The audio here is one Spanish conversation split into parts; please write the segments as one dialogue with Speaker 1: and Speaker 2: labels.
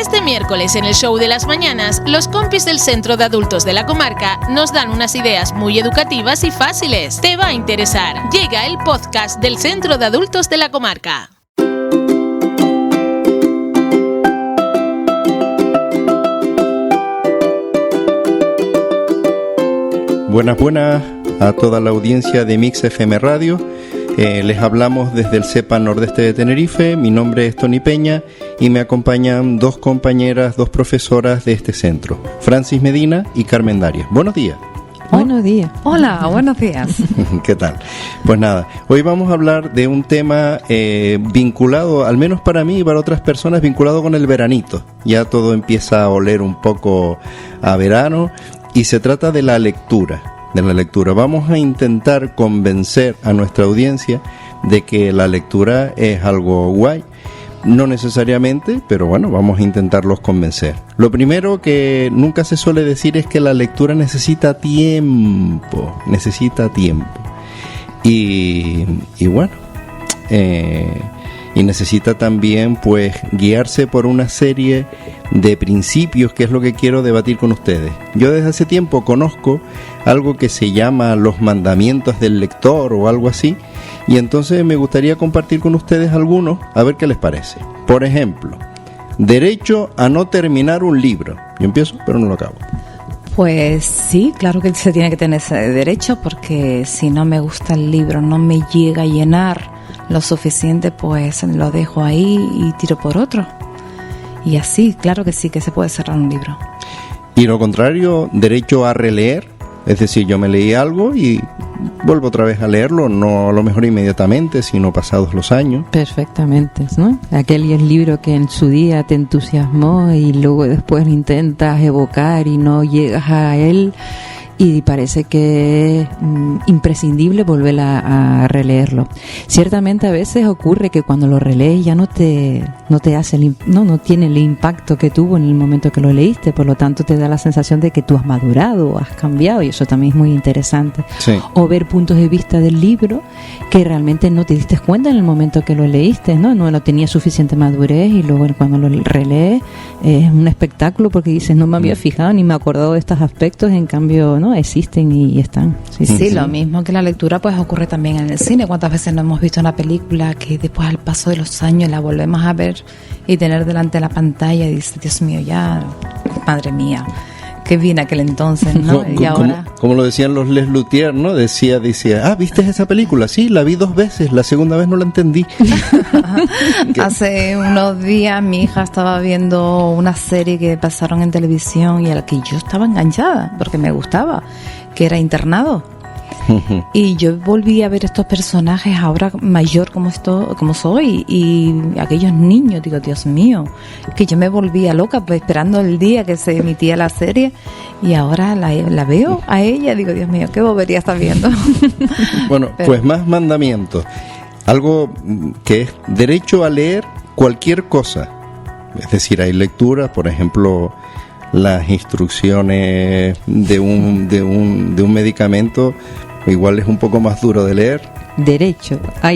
Speaker 1: Este miércoles en el show de las mañanas, los compis del Centro de Adultos de la Comarca nos dan unas ideas muy educativas y fáciles. Te va a interesar. Llega el podcast del Centro de Adultos de la Comarca.
Speaker 2: Buenas a toda la audiencia de Mix FM Radio. Les hablamos desde el CEPA Nordeste de Tenerife. Mi nombre es Tony Peña y me acompañan dos compañeras, dos profesoras de este centro, Francis Medina y Carmen Darias. Buenos días.
Speaker 3: Buenos días.
Speaker 4: Hola, buenos días.
Speaker 2: ¿Qué tal? Pues nada, hoy vamos a hablar de un tema vinculado, al menos para mí y para otras personas, vinculado con el veranito. Ya todo empieza a oler un poco a verano y se trata de la lectura. Vamos a intentar convencer a nuestra audiencia de que la lectura es algo guay. No necesariamente, pero bueno, vamos a intentarlos convencer. Lo primero que nunca se suele decir es que la lectura necesita tiempo. Y bueno, y necesita también pues guiarse por una serie de principios, que es lo que quiero debatir con ustedes. Yo desde hace tiempo conozco algo que se llama los mandamientos del lector o algo así, y entonces me gustaría compartir con ustedes algunos, a ver qué les parece. Por ejemplo, derecho a no terminar un libro. Yo empiezo, pero no lo acabo.
Speaker 4: Pues sí, claro que se tiene que tener ese derecho, porque si no me gusta el libro, no me llega a llenar lo suficiente, pues lo dejo ahí y tiro por otro. Y así, claro que sí, que se puede cerrar un libro.
Speaker 2: Y lo contrario, derecho a releer, es decir, yo me leí algo y vuelvo otra vez a leerlo, no a lo mejor inmediatamente, sino pasados los años.
Speaker 3: Perfectamente, ¿no? Aquel libro que en su día te entusiasmó y luego después lo intentas evocar y no llegas a él, y parece que es imprescindible volver a releerlo. Ciertamente a veces ocurre que cuando lo relees ya no te hace no tiene el impacto que tuvo en el momento que lo leíste, por lo tanto te da la sensación de que tú has madurado, has cambiado, y eso también es muy interesante.
Speaker 2: Sí.
Speaker 3: O ver puntos de vista del libro que realmente no te diste cuenta en el momento que lo leíste, no tenía suficiente madurez, y luego cuando lo relees es un espectáculo, porque dices, no me había fijado ni me acordado de estos aspectos, en cambio existen y están.
Speaker 4: Sí, lo mismo que la lectura pues ocurre también en el cine. ¿Cuántas veces no hemos visto una película que después al paso de los años la volvemos a ver y tener delante de la pantalla y dices, Dios mío, ya, madre mía, qué bien aquel entonces, ¿no? Y ahora,
Speaker 2: como lo decían los Les Luthiers, ¿no? Decía, ¿viste esa película? Sí, la vi 2 veces, la segunda vez no la entendí.
Speaker 4: Hace unos días mi hija estaba viendo una serie que pasaron en televisión y a la que yo estaba enganchada porque me gustaba, que era Internado. Y yo volví a ver estos personajes ahora mayor como soy, y aquellos niños, digo, Dios mío, que yo me volvía loca pues, esperando el día que se emitía la serie, y ahora la veo a ella, digo, Dios mío, qué bobería está viendo.
Speaker 2: Bueno, pues más mandamientos. Algo que es derecho a leer cualquier cosa. Es decir, hay lecturas, por ejemplo, las instrucciones de un medicamento, igual es un poco más duro de leer.
Speaker 3: Derecho a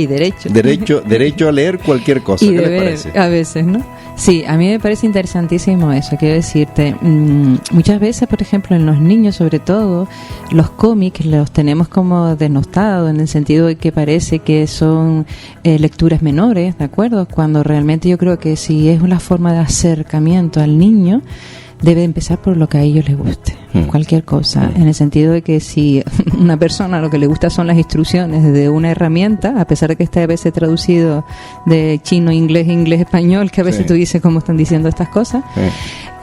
Speaker 2: leer cualquier cosa.
Speaker 3: Y
Speaker 2: ¿Qué
Speaker 3: de
Speaker 2: les
Speaker 3: ver,
Speaker 2: parece?
Speaker 3: a veces, ¿no? Sí, a mí me parece interesantísimo eso, quiero decirte. Muchas veces, por ejemplo, en los niños, sobre todo, los cómics los tenemos como denostados, en el sentido de que parece que son lecturas menores, ¿de acuerdo? Cuando realmente yo creo que si es una forma de acercamiento al niño, debe empezar por lo que a ellos les guste, cualquier cosa, en el sentido de que si una persona lo que le gusta son las instrucciones de una herramienta, a pesar de que esté a veces traducido de chino, inglés, español, que a veces tú dices cómo están diciendo estas cosas,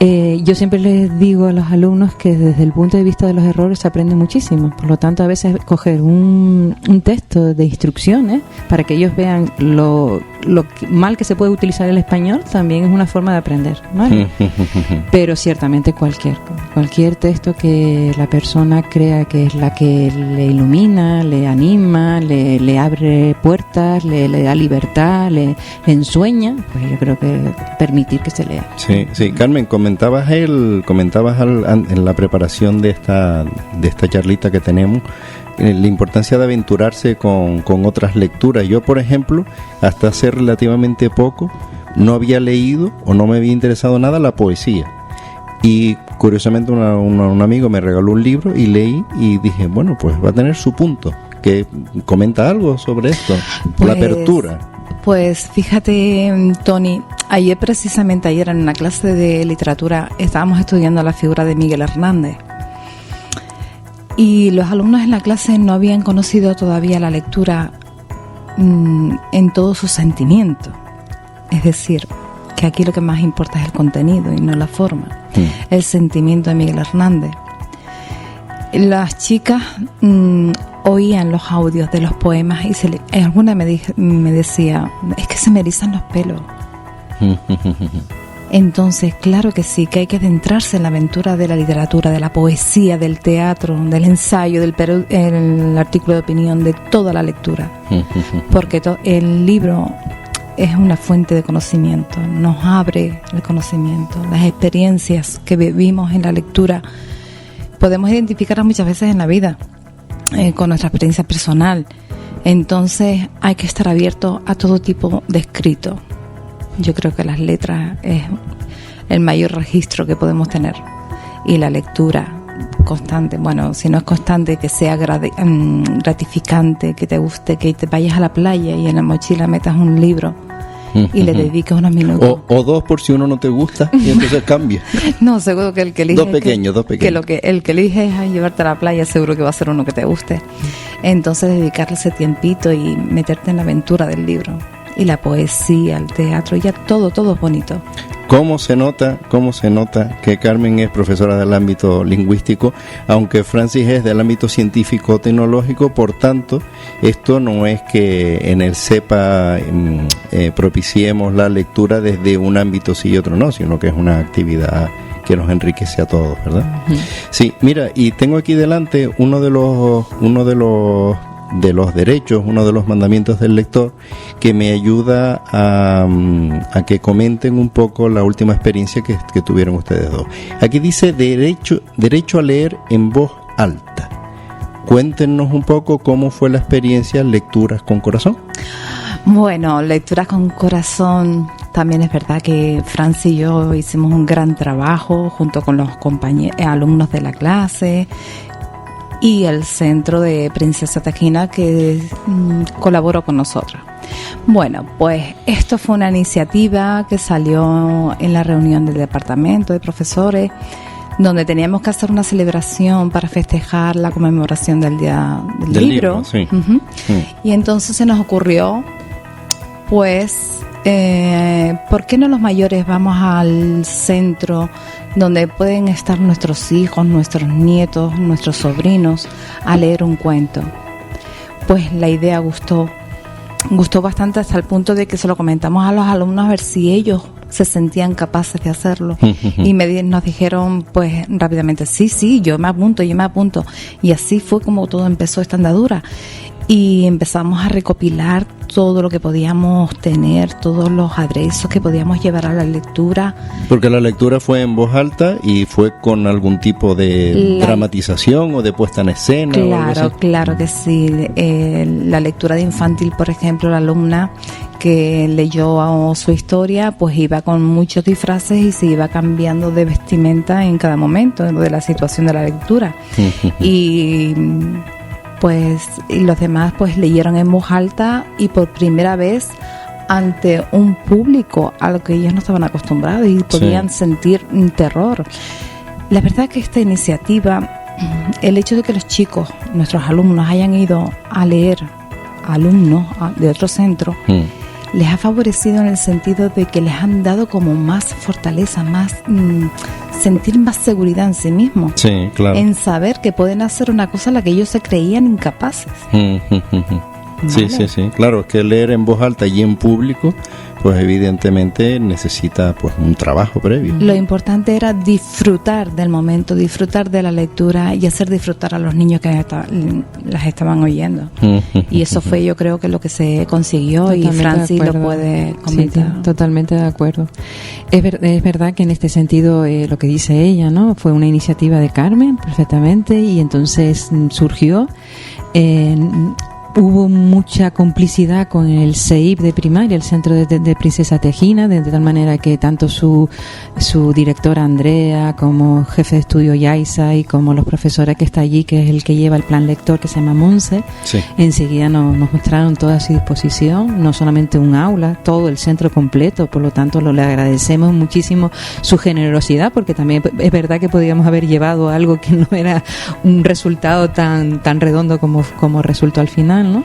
Speaker 3: yo siempre les digo a los alumnos que desde el punto de vista de los errores se aprende muchísimo. Por lo tanto, a veces coger un texto de instrucciones para que ellos vean lo mal que se puede utilizar el español también es una forma de aprender, ¿vale? Pero ciertamente cualquier texto que la persona crea que es la que le ilumina, le anima, le abre puertas, le da libertad, le ensueña, pues yo creo que permitir que se lea.
Speaker 2: Sí, Carmen, comentabas en la preparación de esta charlita que tenemos, la importancia de aventurarse con otras lecturas. Yo, por ejemplo, hasta hace relativamente poco, no había leído o no me había interesado nada la poesía. Y curiosamente un amigo me regaló un libro y leí y dije, bueno, pues va a tener su punto. Que comenta algo sobre esto, la apertura.
Speaker 4: Pues fíjate, Tony, ayer en una clase de literatura estábamos estudiando la figura de Miguel Hernández. Y los alumnos en la clase no habían conocido todavía la lectura en todo su sentimiento. Es decir, que aquí lo que más importa es el contenido y no la forma. El sentimiento de Miguel Hernández. Las chicas oían los audios de los poemas y alguna me decía, es que se me erizan los pelos. Entonces, claro que sí, que hay que adentrarse en la aventura de la literatura, de la poesía, del teatro, del ensayo, el artículo de opinión, de toda la lectura. Porque el libro es una fuente de conocimiento, nos abre el conocimiento. Las experiencias que vivimos en la lectura podemos identificarlas muchas veces en la vida, con nuestra experiencia personal. Entonces hay que estar abierto a todo tipo de escrito. Yo creo que las letras es el mayor registro que podemos tener, y la lectura constante, bueno, si no es constante, que sea gratificante, que te guste, que te vayas a la playa y en la mochila metas un libro y le dediques unos minutos.
Speaker 2: O dos por si uno no te gusta y entonces cambia.
Speaker 4: No, seguro que el que elige
Speaker 2: dos pequeños.
Speaker 4: Que el que elige es llevarte a la playa, seguro que va a ser uno que te guste. Entonces dedicarle ese tiempito y meterte en la aventura del libro. Y la poesía, el teatro, ya todo es bonito.
Speaker 2: ¿Cómo se nota que Carmen es profesora del ámbito lingüístico, aunque Francis es del ámbito científico-tecnológico? Por tanto, esto no es que en el CEPA propiciemos la lectura desde un ámbito sí y otro no, sino que es una actividad que nos enriquece a todos, ¿verdad? Uh-huh. Sí, mira, y tengo aquí delante uno de los derechos, uno de los mandamientos del lector, que me ayuda a que comenten un poco la última experiencia que tuvieron ustedes dos. Aquí dice derecho a leer en voz alta. Cuéntenos un poco cómo fue la experiencia Lecturas con Corazón.
Speaker 4: Bueno, Lecturas con Corazón, también es verdad que Francis y yo hicimos un gran trabajo junto con los alumnos de la clase y el Centro de Princesa Tajina, que colaboró con nosotros. Bueno, pues esto fue una iniciativa que salió en la reunión del departamento de profesores, donde teníamos que hacer una celebración para festejar la conmemoración del Día del Libro.
Speaker 2: Sí.
Speaker 4: Uh-huh. Y entonces se nos ocurrió, pues, ¿por qué no los mayores vamos al centro donde pueden estar nuestros hijos, nuestros nietos, nuestros sobrinos a leer un cuento? Pues la idea gustó bastante, hasta el punto de que se lo comentamos a los alumnos a ver si ellos se sentían capaces de hacerlo. Y nos dijeron pues rápidamente, sí, yo me apunto. Y así fue como todo empezó esta andadura. Y empezamos a recopilar todo lo que podíamos tener, todos los aderezos que podíamos llevar a la lectura.
Speaker 2: Porque la lectura fue en voz alta y fue con algún tipo de dramatización o de puesta en escena.
Speaker 4: Claro que sí. La lectura de infantil, por ejemplo, la alumna que leyó su historia, pues iba con muchos disfraces y se iba cambiando de vestimenta en cada momento de la situación de la lectura. Y los demás pues leyeron en voz alta y por primera vez ante un público a lo que ellos no estaban acostumbrados y podían sentir un terror. La verdad que esta iniciativa, el hecho de que los chicos, nuestros alumnos, hayan ido a leer a alumnos de otro centro, les ha favorecido en el sentido de que les han dado como más fortaleza, más sentir más seguridad en sí mismos.
Speaker 2: Sí, claro.
Speaker 4: En saber que pueden hacer una cosa a la que ellos se creían incapaces.
Speaker 2: Sí, claro, es que leer en voz alta y en público, pues evidentemente necesita pues un trabajo previo.
Speaker 4: Lo importante era disfrutar del momento, disfrutar de la lectura y hacer disfrutar a los niños que las estaban oyendo. Y eso fue, yo creo, que lo que se consiguió. Totalmente, y Francis lo puede comentar.
Speaker 3: Sí, totalmente de acuerdo. Es verdad que en este sentido lo que dice ella, ¿no? Fue una iniciativa de Carmen, perfectamente, y entonces surgió hubo mucha complicidad con el CEIP de primaria, el Centro de Princesa Tejina, de tal manera que tanto su directora Andrea, como jefe de estudio Yaisa, y como los profesores que está allí, que es el que lleva el plan lector, que se llama Monse, sí, enseguida nos mostraron toda su disposición, no solamente un aula, todo el centro completo. Por lo tanto le agradecemos muchísimo su generosidad, porque también es verdad que podíamos haber llevado algo que no era un resultado tan redondo como resultó al final, ¿no?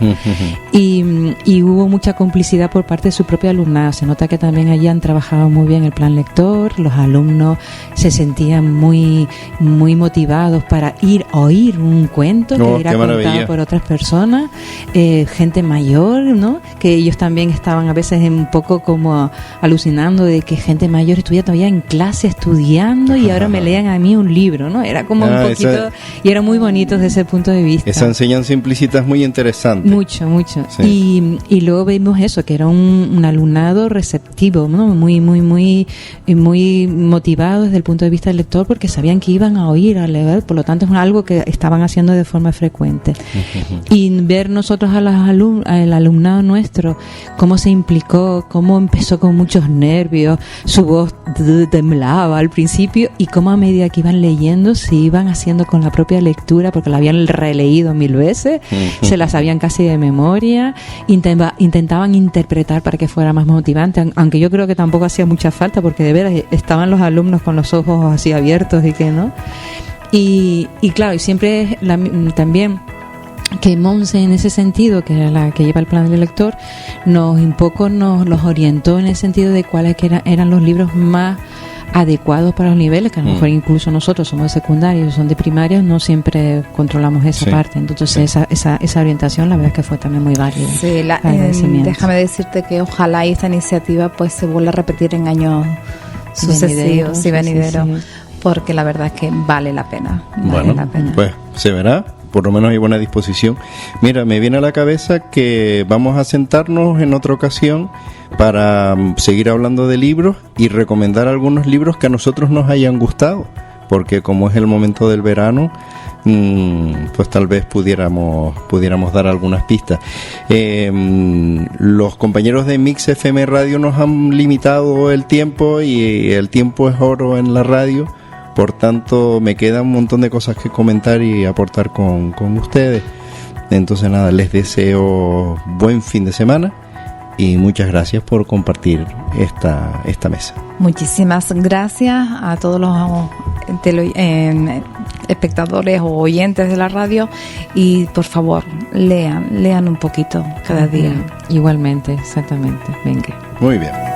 Speaker 3: Y hubo mucha complicidad por parte de su propio alumnado. Se nota que también allí han trabajado muy bien el plan lector. Los alumnos se sentían muy motivados para ir a oír un cuento que era contado por otras personas, gente mayor, ¿no? Que ellos también estaban a veces un poco como alucinando de que gente mayor estuviera todavía en clase estudiando y ahora me lean a mí un libro, ¿no? Era como un poquito, y era muy bonito desde ese punto de vista.
Speaker 2: Esa enseñanza implícita es muy interesante.
Speaker 3: Mucho. Sí. Y luego vimos eso, que era un alumnado receptivo, ¿no? Muy motivado desde el punto de vista del lector, porque sabían que iban a oír, a leer, por lo tanto es algo que estaban haciendo de forma frecuente. Y ver nosotros al alumnado nuestro, cómo se implicó, cómo empezó con muchos nervios, su voz temblaba al principio, y cómo a medida que iban leyendo se iban haciendo con la propia lectura, porque la habían releído 1000 veces, se la sabían casi de memoria, intentaban interpretar para que fuera más motivante, aunque yo creo que tampoco hacía mucha falta, porque de veras estaban los alumnos con los ojos así abiertos y que no. Y claro, y siempre también que Monse, en ese sentido, que era la que lleva el plan del lector, nos los orientó en el sentido de cuáles eran los libros más adecuados para los niveles, que a lo mejor incluso nosotros somos de secundaria, son de primaria, no siempre controlamos esa parte. Entonces esa orientación, la verdad es que fue también muy válida.
Speaker 4: Sí, déjame decirte que ojalá esta iniciativa pues se vuelva a repetir en años sucesivos y venideros, porque la verdad es que vale la pena.
Speaker 2: Pues se verá. Por lo menos hay buena disposición. Mira, me viene a la cabeza que vamos a sentarnos en otra ocasión para seguir hablando de libros y recomendar algunos libros que a nosotros nos hayan gustado, porque como es el momento del verano, pues tal vez pudiéramos dar algunas pistas. Los compañeros de Mix FM Radio nos han limitado el tiempo, y el tiempo es oro en la radio. Por tanto, me queda un montón de cosas que comentar y aportar con ustedes. Entonces, nada, les deseo buen fin de semana y muchas gracias por compartir esta mesa.
Speaker 4: Muchísimas gracias a todos los espectadores o oyentes de la radio, y por favor, lean un poquito cada día.
Speaker 3: Igualmente, exactamente. Venga.
Speaker 2: Muy bien.